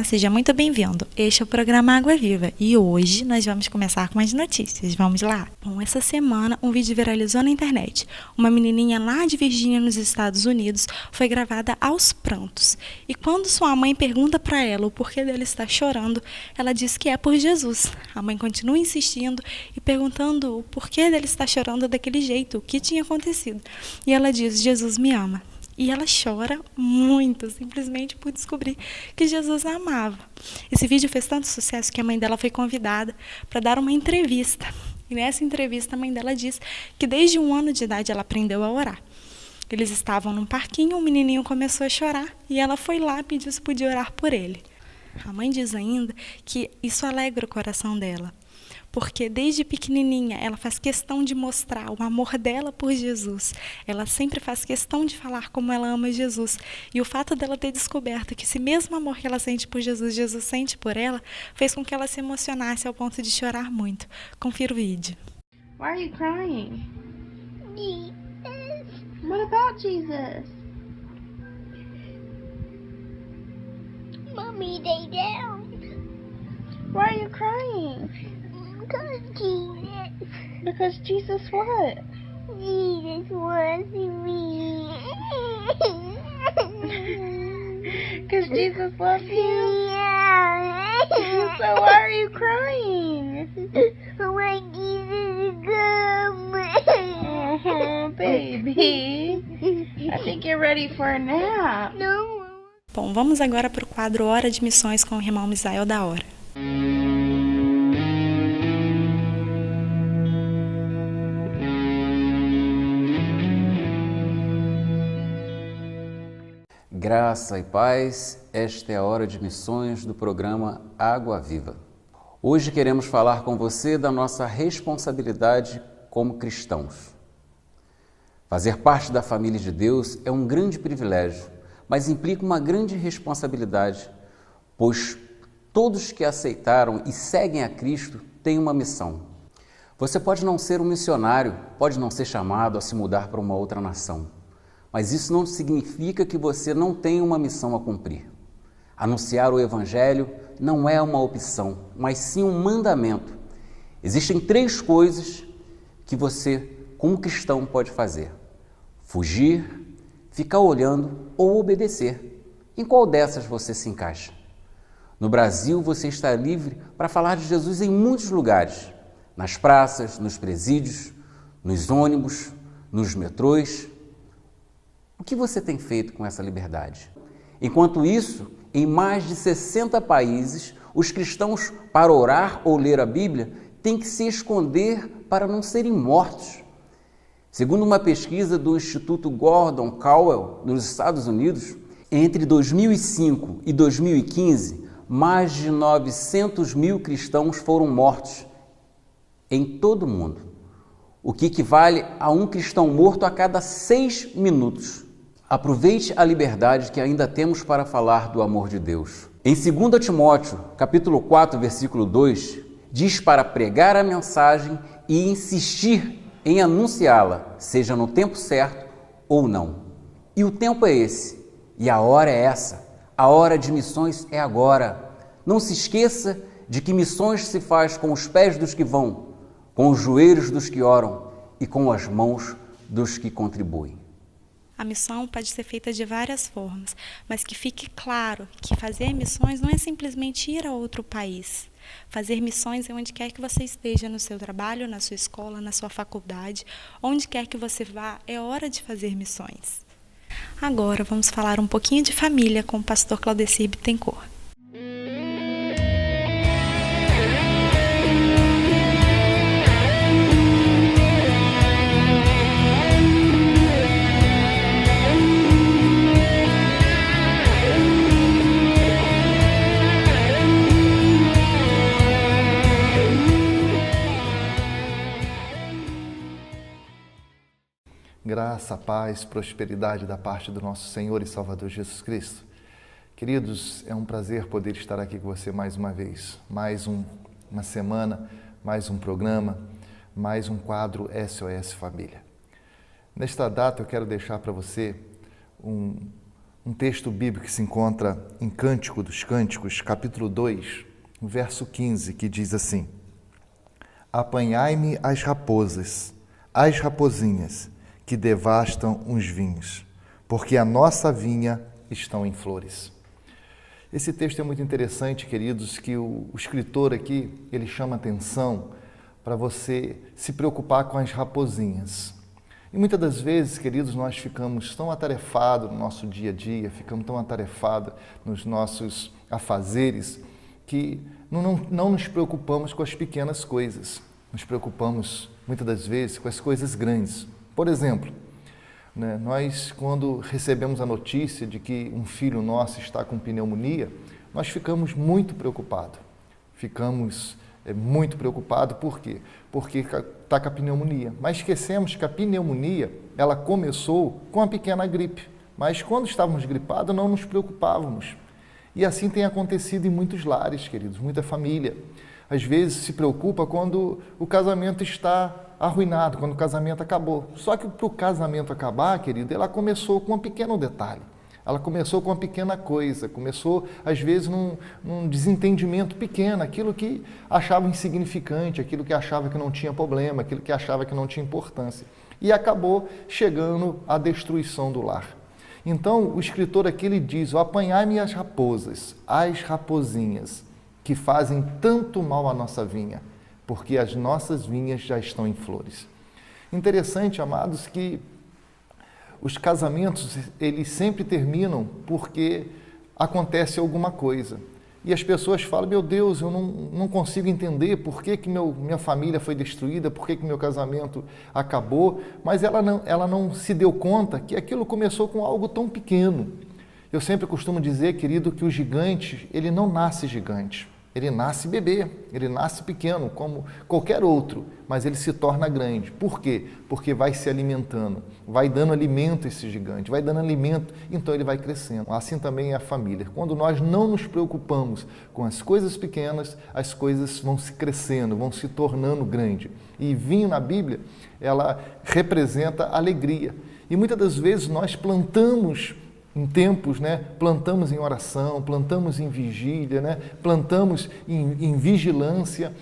Olá, seja muito bem-vindo. Este é o programa Água Viva e hoje nós vamos começar com as notícias. Vamos lá? Bom, essa semana um vídeo viralizou na internet. Uma menininha lá de Virgínia, nos Estados Unidos, foi gravada aos prantos. E quando sua mãe pergunta para ela o porquê dela estar chorando, ela diz que é por Jesus. A mãe continua insistindo e perguntando o porquê dela estar chorando daquele jeito, o que tinha acontecido. E ela diz: Jesus me ama. E ela chora muito, simplesmente por descobrir que Jesus a amava. Esse vídeo fez tanto sucesso que a mãe dela foi convidada para dar uma entrevista. E nessa entrevista a mãe dela diz que desde 1 ano de idade ela aprendeu a orar. Eles estavam num parquinho, um menininho começou a chorar e ela foi lá e pediu se podia orar por ele. A mãe diz ainda que isso alegra o coração dela, porque desde pequenininha ela faz questão de mostrar o amor dela por Jesus. Ela sempre faz questão de falar como ela ama Jesus. E o fato dela ter descoberto que esse mesmo amor que ela sente por Jesus, Jesus sente por ela, fez com que ela se emocionasse ao ponto de chorar muito. Confira o vídeo. Why are you crying? Jesus. What about Jesus? Mommy, lay down. Why are you crying? Because Jesus. Because Jesus what? Jesus wants me. Because Jesus loves you? Yeah. So why are you crying? When Jesus come. Oh, baby. I think you're ready for a nap. No. Bom, vamos agora para o quadro Hora de Missões com o irmão Misael da Hora. Graça e paz, esta é a hora de missões do programa Água Viva. Hoje queremos falar com você da nossa responsabilidade como cristãos. Fazer parte da família de Deus é um grande privilégio, mas implica uma grande responsabilidade, pois todos que aceitaram e seguem a Cristo têm uma missão. Você pode não ser um missionário, pode não ser chamado a se mudar para uma outra nação, mas isso não significa que você não tenha uma missão a cumprir. Anunciar o Evangelho não é uma opção, mas sim um mandamento. Existem 3 coisas que você, como cristão, pode fazer: fugir, ficar olhando ou obedecer. Em qual dessas você se encaixa? No Brasil, você está livre para falar de Jesus em muitos lugares, nas praças, nos presídios, nos ônibus, nos metrôs. O que você tem feito com essa liberdade? Enquanto isso, em mais de 60 países, os cristãos, para orar ou ler a Bíblia, têm que se esconder para não serem mortos. Segundo uma pesquisa do Instituto Gordon Cowell, nos Estados Unidos, entre 2005 e 2015, mais de 900 mil cristãos foram mortos em todo o mundo, o que equivale a um cristão morto a cada 6 minutos. Aproveite a liberdade que ainda temos para falar do amor de Deus. Em 2 Timóteo, capítulo 4, versículo 2, diz para pregar a mensagem e insistir em anunciá-la, seja no tempo certo ou não. E o tempo é esse, e a hora é essa. A hora de missões é agora. Não se esqueça de que missões se faz com os pés dos que vão, com os joelhos dos que oram e com as mãos dos que contribuem. A missão pode ser feita de várias formas, mas que fique claro que fazer missões não é simplesmente ir a outro país. Fazer missões é onde quer que você esteja, no seu trabalho, na sua escola, na sua faculdade, onde quer que você vá, é hora de fazer missões. Agora vamos falar um pouquinho de família com o pastor Claudecir Bittencourt. Graça, paz, prosperidade da parte do nosso Senhor e Salvador Jesus Cristo. Queridos, é um prazer poder estar aqui com você mais uma vez. Mais uma semana, mais um programa, mais um quadro SOS Família. Nesta data eu quero deixar para você Um texto bíblico que se encontra em Cântico dos Cânticos, capítulo 2, verso 15, que diz assim: apanhai-me as raposas, as rapozinhas, que devastam os vinhos, porque a nossa vinha estão em flores. Esse texto é muito interessante, queridos, que o escritor aqui, ele chama atenção para você se preocupar com as rapozinhas. E muitas das vezes, queridos, nós ficamos tão atarefados no nosso dia a dia, ficamos tão atarefados nos nossos afazeres, que não nos preocupamos com as pequenas coisas. Nos preocupamos, muitas das vezes, com as coisas grandes. Por exemplo, nós, quando recebemos a notícia de que um filho nosso está com pneumonia, nós ficamos muito preocupados. Ficamos muito preocupados, por quê? Porque está com a pneumonia. Mas esquecemos que a pneumonia, ela começou com a pequena gripe. Mas quando estávamos gripados, não nos preocupávamos. E assim tem acontecido em muitos lares, queridos, muita família. Às vezes se preocupa quando o casamento está arruinado, quando o casamento acabou. Só que para o casamento acabar, querido, ela começou com um pequeno detalhe. Ela começou com uma pequena coisa, começou às vezes num desentendimento pequeno, aquilo que achava insignificante, aquilo que achava que não tinha problema, aquilo que achava que não tinha importância. E acabou chegando à destruição do lar. Então, o escritor aqui, ele diz: apanhai-me as raposas, as rapozinhas, que fazem tanto mal à nossa vinha, porque as nossas vinhas já estão em flores. Interessante, amados, que os casamentos, eles sempre terminam porque acontece alguma coisa. E as pessoas falam: meu Deus, eu não consigo entender por que minha família foi destruída, por que meu casamento acabou, mas ela não se deu conta que aquilo começou com algo tão pequeno. Eu sempre costumo dizer, querido, que o gigante, ele não nasce gigante. Ele nasce bebê, ele nasce pequeno, como qualquer outro, mas ele se torna grande. Por quê? Porque vai se alimentando, vai dando alimento a esse gigante, vai dando alimento, então ele vai crescendo. Assim também é a família. Quando nós não nos preocupamos com as coisas pequenas, as coisas vão se crescendo, vão se tornando grandes. E vinho na Bíblia, ela representa alegria. E muitas das vezes nós plantamos em tempos, plantamos em oração, plantamos em vigília, plantamos em vigilância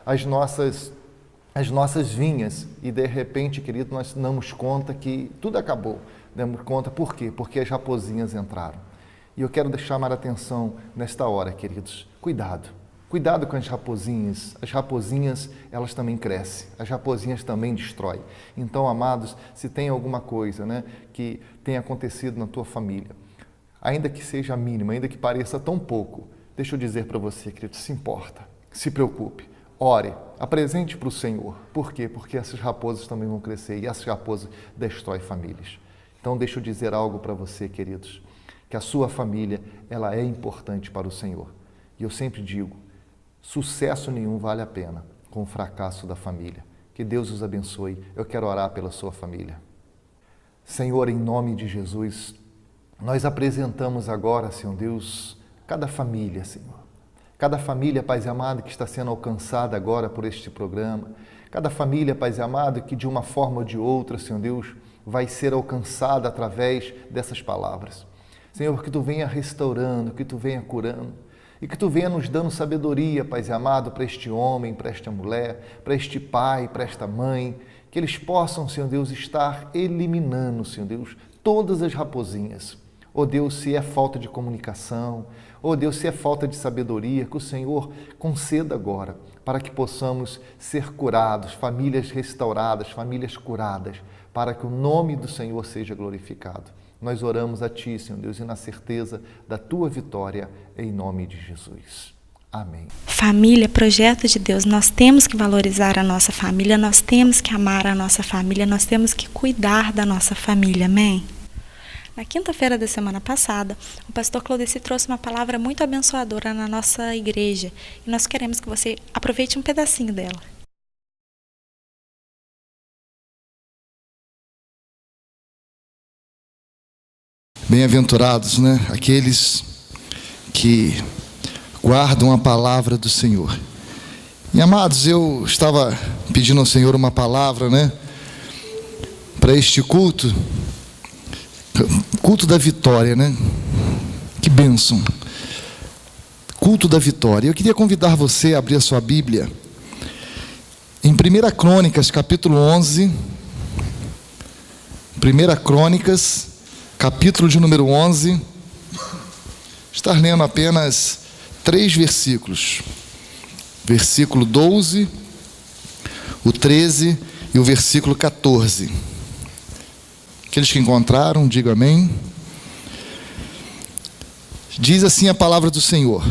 as nossas vinhas, e de repente, querido, nós damos conta que tudo acabou. Damos conta por quê? Porque as rapozinhas entraram. E eu quero chamar a atenção nesta hora, queridos. Cuidado com as rapozinhas. As rapozinhas, elas também crescem. As rapozinhas também destroem. Então, amados, se tem alguma coisa que tenha acontecido na tua família, ainda que seja mínima, ainda que pareça tão pouco, deixa eu dizer para você, querido, se importa, se preocupe, ore, apresente para o Senhor. Por quê? Porque essas raposas também vão crescer e essas raposas destroem famílias. Então, deixa eu dizer algo para você, queridos, que a sua família, ela é importante para o Senhor. E eu sempre digo, sucesso nenhum vale a pena com o fracasso da família. Que Deus os abençoe. Eu quero orar pela sua família. Senhor, em nome de Jesus, nós apresentamos agora, Senhor Deus, cada família, Senhor. Cada família, Pai amado, que está sendo alcançada agora por este programa. Cada família, Pai amado, que de uma forma ou de outra, Senhor Deus, vai ser alcançada através dessas palavras. Senhor, que Tu venha restaurando, que Tu venha curando. E que Tu venha nos dando sabedoria, Pai amado, para este homem, para esta mulher, para este pai, para esta mãe, que eles possam, Senhor Deus, estar eliminando, Senhor Deus, todas as rapozinhas. Oh Deus, se é falta de comunicação, oh Deus, se é falta de sabedoria, que o Senhor conceda agora, para que possamos ser curados, famílias restauradas, famílias curadas, para que o nome do Senhor seja glorificado. Nós oramos a Ti, Senhor Deus, e na certeza da Tua vitória, em nome de Jesus. Amém. Família, projeto de Deus, nós temos que valorizar a nossa família, nós temos que amar a nossa família, nós temos que cuidar da nossa família, amém? Na quinta-feira da semana passada, o pastor Claudeci trouxe uma palavra muito abençoadora na nossa igreja, e nós queremos que você aproveite um pedacinho dela. Bem-aventurados, aqueles que guardam a palavra do Senhor. E amados, eu estava pedindo ao Senhor uma palavra, para este culto, Culto da vitória, né? Que bênção. Culto da vitória. Eu queria convidar você a abrir a sua Bíblia em 1 Crônicas, capítulo 11. 1 Crônicas, capítulo de número 11. Estar lendo apenas 3 versículos. Versículo 12, o 13 e o versículo 14. Aqueles que encontraram, digam amém. Diz assim a palavra do Senhor.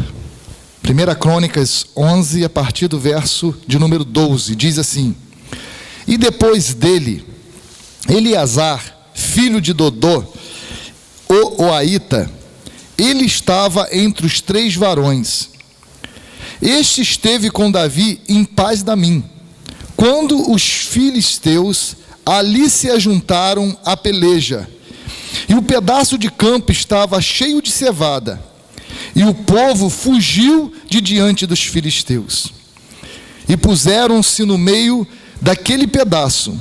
1 Crônicas 11, a partir do verso de número 12, diz assim: E depois dele, Eleazar, filho de Dodô, o Oaíta, ele estava entre os 3 varões. Este esteve com Davi em Pas-damim, quando os filisteus ali se ajuntaram à peleja, e o pedaço de campo estava cheio de cevada, e o povo fugiu de diante dos filisteus. E puseram-se no meio daquele pedaço,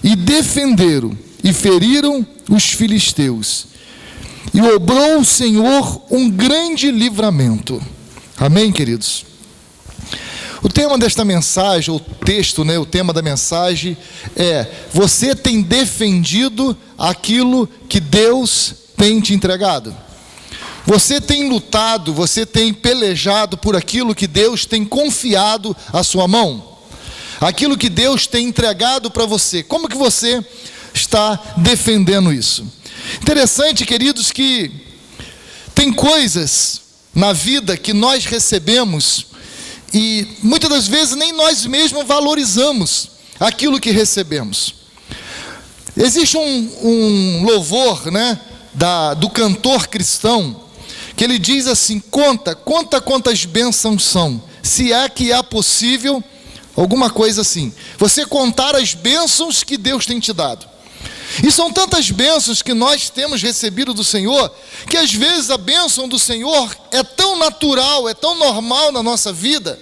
e defenderam, e feriram os filisteus. E obrou o Senhor um grande livramento. Amém, queridos? O tema desta mensagem, o texto, o tema da mensagem é: você tem defendido aquilo que Deus tem te entregado? Você tem lutado, você tem pelejado por aquilo que Deus tem confiado à sua mão? Aquilo que Deus tem entregado para você, como que você está defendendo isso? Interessante, queridos, que tem coisas na vida que nós recebemos e muitas das vezes nem nós mesmos valorizamos aquilo que recebemos. Existe um louvor, do cantor cristão, que ele diz assim: conta quantas bênçãos são, se é que é possível, alguma coisa assim, você contar as bênçãos que Deus tem te dado. E são tantas bênçãos que nós temos recebido do Senhor, que às vezes a bênção do Senhor é tão natural, é tão normal na nossa vida,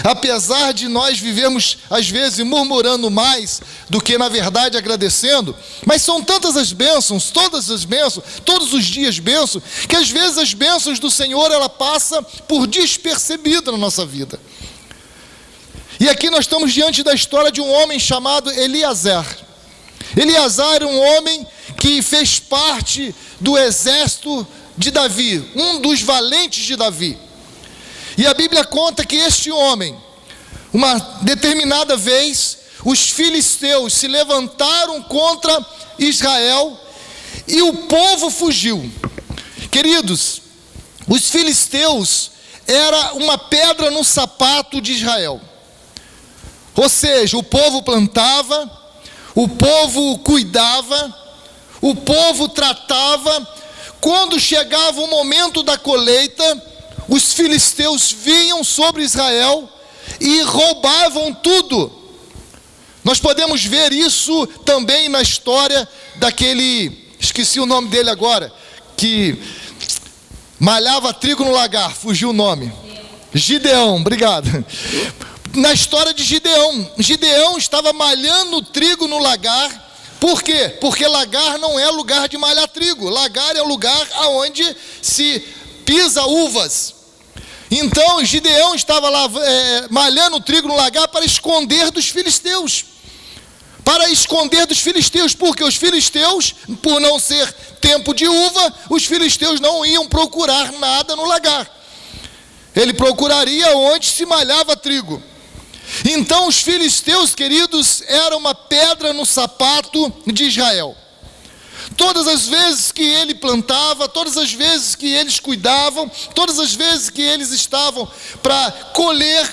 apesar de nós vivermos às vezes murmurando mais do que na verdade agradecendo, mas são tantas as bênçãos, todas as bênçãos, todos os dias bênçãos, que às vezes as bênçãos do Senhor, ela passa por despercebida na nossa vida. E aqui nós estamos diante da história de um homem chamado Eleazar. Eleazar era um homem que fez parte do exército de Davi, um dos valentes de Davi. E a Bíblia conta que este homem, uma determinada vez, os filisteus se levantaram contra Israel e o povo fugiu. Queridos, os filisteus era uma pedra no sapato de Israel. Ou seja, o povo plantava, o povo cuidava, o povo tratava. Quando chegava o momento da colheita, os filisteus vinham sobre Israel e roubavam tudo. Nós podemos ver isso também na história daquele, esqueci o nome dele agora, que malhava trigo no lagar, fugiu o nome. Gideão, obrigado. Na história de Gideão, Gideão estava malhando trigo no lagar. Por quê? Porque lagar não é lugar de malhar trigo. Lagar é o lugar onde se pisa uvas. Então Gideão estava lá malhando trigo no lagar para esconder dos filisteus. Para esconder dos filisteus, porque os filisteus, por não ser tempo de uva, os filisteus não iam procurar nada no lagar. Ele procuraria onde se malhava trigo. Então os filisteus, queridos, eram uma pedra no sapato de Israel. Todas as vezes que ele plantava, todas as vezes que eles cuidavam, todas as vezes que eles estavam para colher,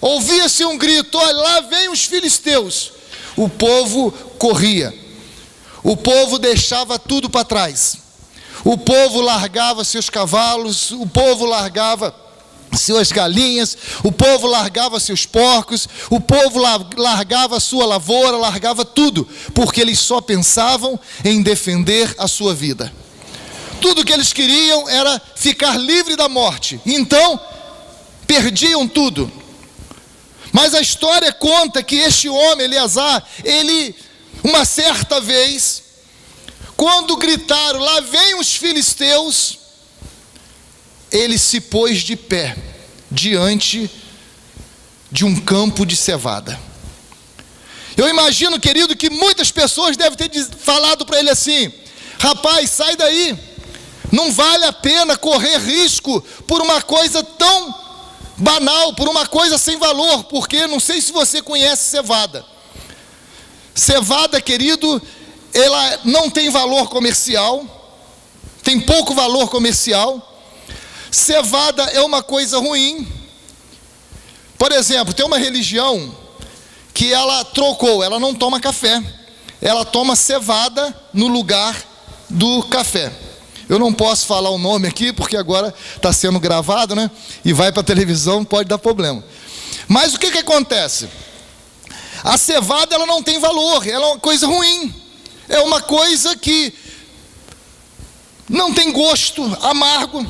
ouvia-se um grito: olha, lá vem os filisteus. O povo corria, o povo deixava tudo para trás, o povo largava seus cavalos, o povo largava suas galinhas, o povo largava seus porcos, o povo largava sua lavoura, largava tudo, porque eles só pensavam em defender a sua vida. Tudo que eles queriam era ficar livre da morte, então perdiam tudo. Mas a história conta que este homem, Eleazar, ele, uma certa vez, Quando gritaram, lá vem os filisteus, ele se pôs de pé diante de um campo de cevada. Eu imagino, querido, que muitas pessoas devem ter falado para ele assim: rapaz, sai daí, não vale a pena correr risco por uma coisa tão banal, por uma coisa sem valor, porque não sei se você conhece cevada. Cevada, querido, ela não tem valor comercial, tem pouco valor comercial. Cevada é uma coisa ruim. Por exemplo, tem uma religião que ela trocou, ela não toma café, ela toma cevada no lugar do café. Eu não posso falar o nome aqui, porque agora está sendo gravado, né? E vai para a televisão, pode dar problema. Mas o que acontece? A cevada, ela não tem valor, ela é uma coisa ruim. É uma coisa que não tem gosto, amargo.